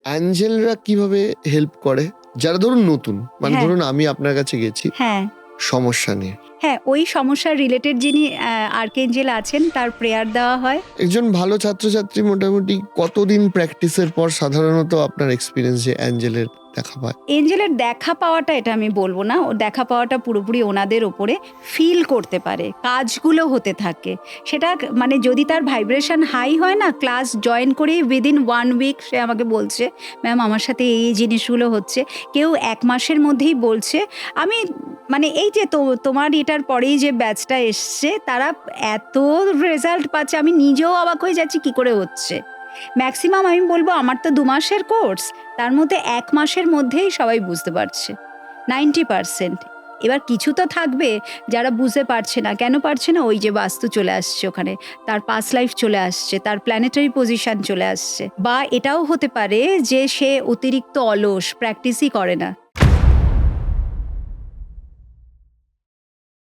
অ্যাঞ্জেলরা কিভাবে হেল্প করে যারা ধরুন নতুন, মানে হ্যাঁ। ধরুন আমি আপনার কাছে গেছি হ্যাঁ সমস্যা নিয়ে, হ্যাঁ, ওই সমস্যার রিলেটেড যিনি আর্কেঞ্জেল আছেন তার প্রেয়ার দেওয়া হয়। একজন ভালো ছাত্রছাত্রী মোটামুটি কতদিন প্র্যাকটিসের পর সাধারণত আপনার এক্সপিরিয়েন্স যে অ্যাঞ্জেলের দেখা পায়? এঞ্জেলের দেখা পাওয়াটা এটা আমি বলবো না, ও দেখা পাওয়াটা পুরোপুরি ওনাদের ওপরে ফিল করতে পারে, কাজগুলো হতে থাকে সেটা মানে যদি তার ভাইব্রেশন হাই হয় না, ক্লাস জয়েন করেই উইদিন 1 উইক সে আমাকে বলছে ম্যাম আমার সাথে এই জিনিসগুলো হচ্ছে, কেউ 1 মাসের মধ্যেই বলছে। আমি মানে এই যে তোমার এটার পরেই যে ব্যাচটা এসছে তারা এত রেজাল্ট পাচ্ছে, আমি নিজেও অবাক হয়ে যাচ্ছি কি করে হচ্ছে। ম্যাক্সিমাম আমি বলবো আমার তো 2 মাসের কোর্স, তার মধ্যে 1 মাসের মধ্যেই সবাই বুঝতে পারছে 90%। এবার কিছু তো থাকবে যারা বুঝতে পারছে না, কেন পারছে না, ওই যে বাস্তু চলে আসছে ওখানে, তার পাস্ট লাইফ চলে আসছে, তার প্ল্যানেটারি পজিশন চলে আসছে, বা এটাও হতে পারে যে সে অতিরিক্ত অলস, প্র্যাকটিসই করে না।